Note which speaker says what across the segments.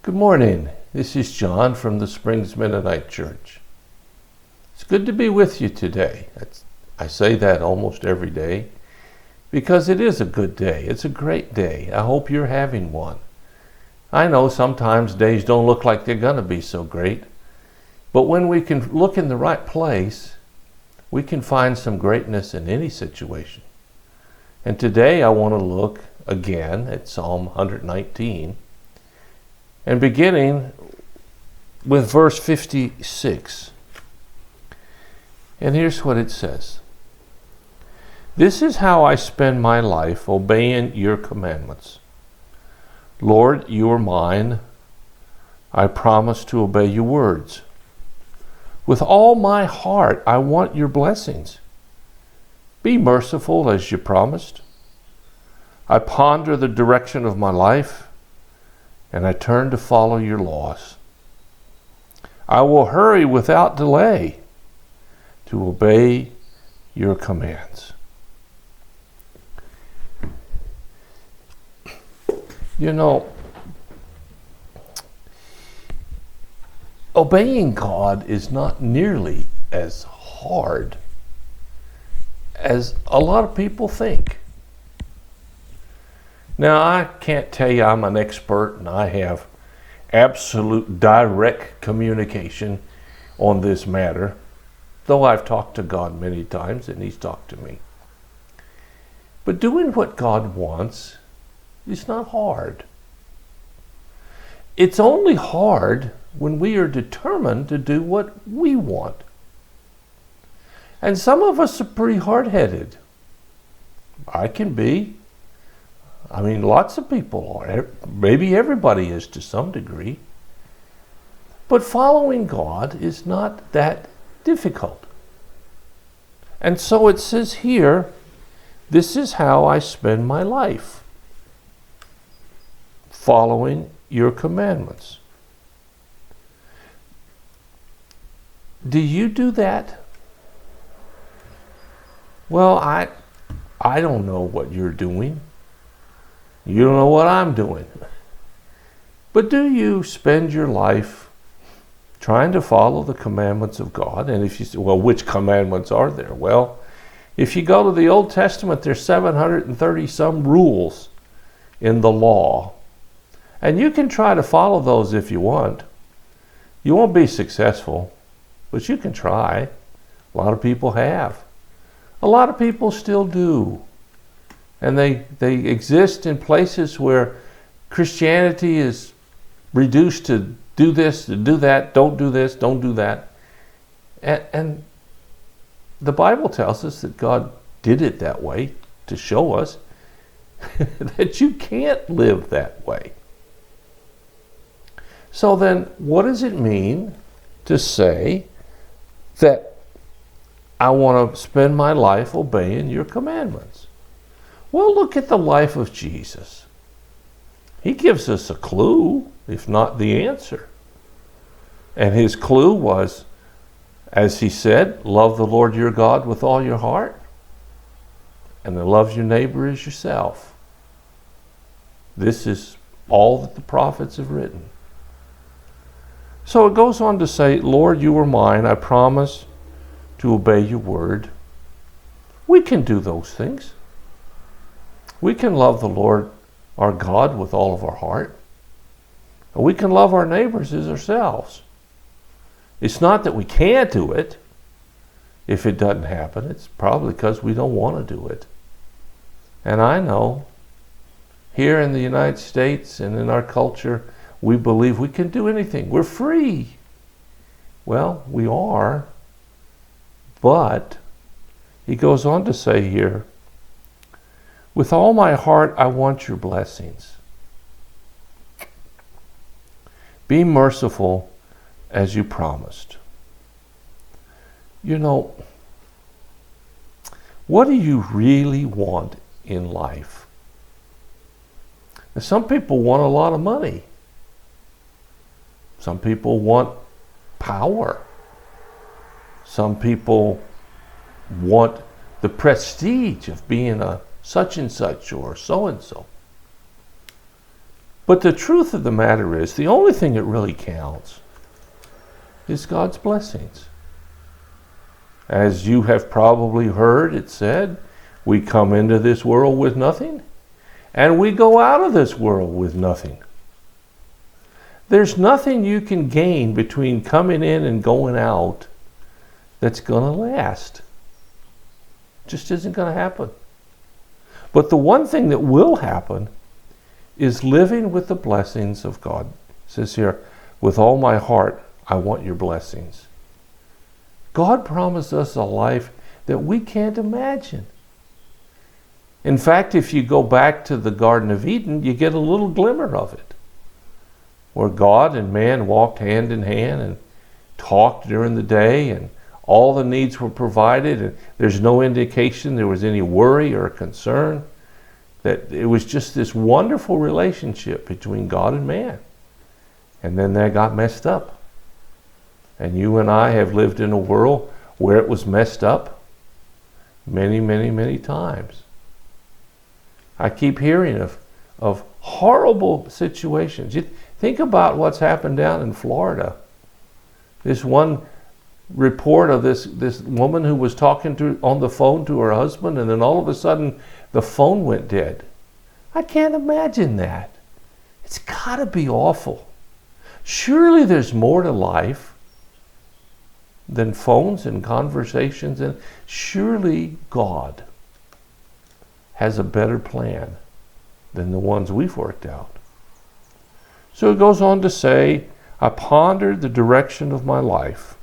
Speaker 1: Good morning. This is John from the Springs Mennonite Church. It's good to be with you today. I say that almost every day because it is a good day. It's a great day. I hope you're having one. I know sometimes days don't look like they're going to be so great, but when we can look in the right place, we can find some greatness in any situation. And today I want to look again at Psalm 119. And beginning with verse 56. And here's what it says. This is how I spend my life, obeying your commandments. Lord, you are mine. I promise to obey your words. With all my heart, I want your blessings. Be merciful as you promised. I ponder the direction of my life, and I turn to follow your laws. I will hurry without delay to obey your commands. You know, obeying God is not nearly as hard as a lot of people think. Now, I can't tell you I'm an expert and I have absolute direct communication on this matter, though I've talked to God many times and He's talked to me. But doing what God wants is not hard. It's only hard when we are determined to do what we want. And some of us are pretty hard-headed. I can be. I mean, lots of people are. Maybe everybody is to some degree. But following God is not that difficult. And so it says here, this is how I spend my life, following your commandments. Do you do that? Well, I don't know what you're doing. You don't know what I'm doing. But do you spend your life trying to follow the commandments of God? And if you say, well, which commandments are there? Well, if you go to the Old Testament, there's 730 some rules in the law. And you can try to follow those if you want. You won't be successful, but you can try. A lot of people have. A lot of people still do. And they exist in places where Christianity is reduced to do this, to do that, don't do this, don't do that. And the Bible tells us that God did it that way to show us that you can't live that way. So then, what does it mean to say that I want to spend my life obeying your commandments? Well, look at the life of Jesus. He gives us a clue, if not the answer. And his clue was, as he said, love the Lord your God with all your heart, and to love your neighbor as yourself. This is all that the prophets have written. So it goes on to say, Lord, you are mine. I promise to obey your word. We can do those things. We can love the Lord our God with all of our heart. And we can love our neighbors as ourselves. It's not that we can't do it. If it doesn't happen, it's probably because we don't want to do it. And I know here in the United States and in our culture, we believe we can do anything. We're free. Well, we are. But he goes on to say here, with all my heart, I want your blessings. Be merciful as you promised. You know, what do you really want in life? Now, some people want a lot of money. Some people want power. Some people want the prestige of being a such and such or so and so. But the truth of the matter is, the only thing that really counts is God's blessings. As you have probably heard it said, we come into this world with nothing, and we go out of this world with nothing. There's nothing you can gain between coming in and going out that's going to last. It just isn't going to happen. But the one thing that will happen is living with the blessings of God. It says here, with all my heart, I want your blessings. God promised us a life that we can't imagine. In fact, if you go back to the Garden of Eden, you get a little glimmer of it, where God and man walked hand in hand and talked during the day, and all the needs were provided, and there's no indication there was any worry or concern. That it was just this wonderful relationship between God and man. And then that got messed up. And you and I have lived in a world where it was messed up many, many, many times. I keep hearing of horrible situations. You think about what's happened down in Florida. This one report of this woman who was talking on the phone to her husband, and then all of a sudden the phone went dead. I can't imagine that. It's got to be awful. Surely there's more to life than phones and conversations, and surely God has a better plan than the ones we've worked out. So it goes on to say, I pondered the direction of my life.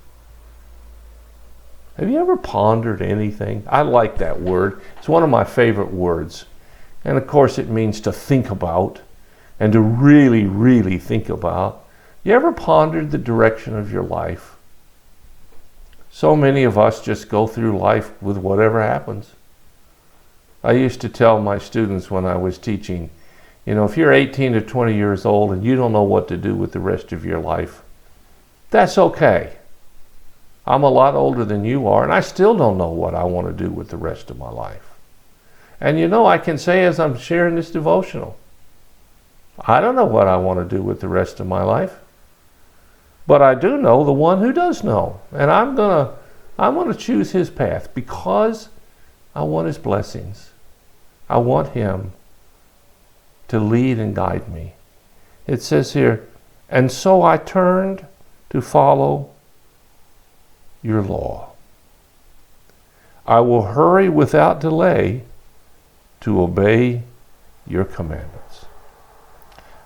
Speaker 1: Have you ever pondered anything? I like that word. It's one of my favorite words. And of course it means to think about and to really, really think about. You ever pondered the direction of your life? So many of us just go through life with whatever happens. I used to tell my students when I was teaching, if you're 18 to 20 years old and you don't know what to do with the rest of your life, that's okay. I'm a lot older than you are, and I still don't know what I want to do with the rest of my life. And I can say as I'm sharing this devotional, I don't know what I want to do with the rest of my life. But I do know the one who does know. And I'm gonna choose his path because I want his blessings. I want him to lead and guide me. It says here, and so I turned to follow your law. I will hurry without delay to obey your commandments.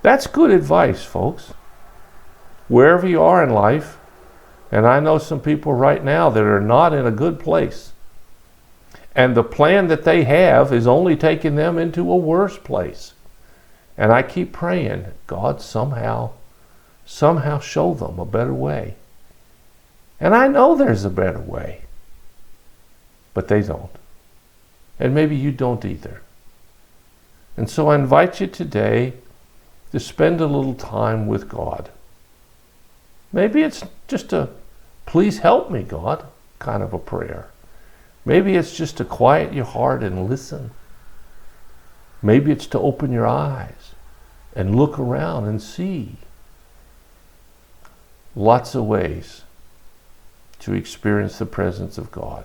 Speaker 1: That's good advice, folks. Wherever you are in life, and I know some people right now that are not in a good place, and the plan that they have is only taking them into a worse place. And I keep praying, God, somehow show them a better way. And I know there's a better way, but they don't. And maybe you don't either. And so I invite you today to spend a little time with God. Maybe it's just a, please help me, God, kind of a prayer. Maybe it's just to quiet your heart and listen. Maybe it's to open your eyes and look around and see. Lots of ways to experience the presence of God.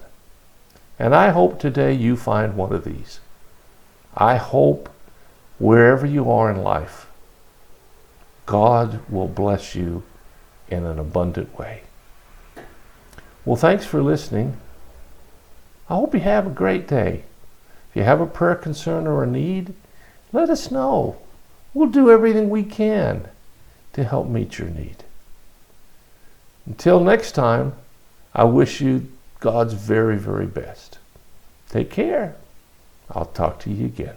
Speaker 1: And I hope today you find one of these. I hope wherever you are in life, God will bless you in an abundant way. Well, thanks for listening. I hope you have a great day. If you have a prayer concern or a need, let us know. We'll do everything we can to help meet your need. Until next time, I wish you God's very, very best. Take care. I'll talk to you again.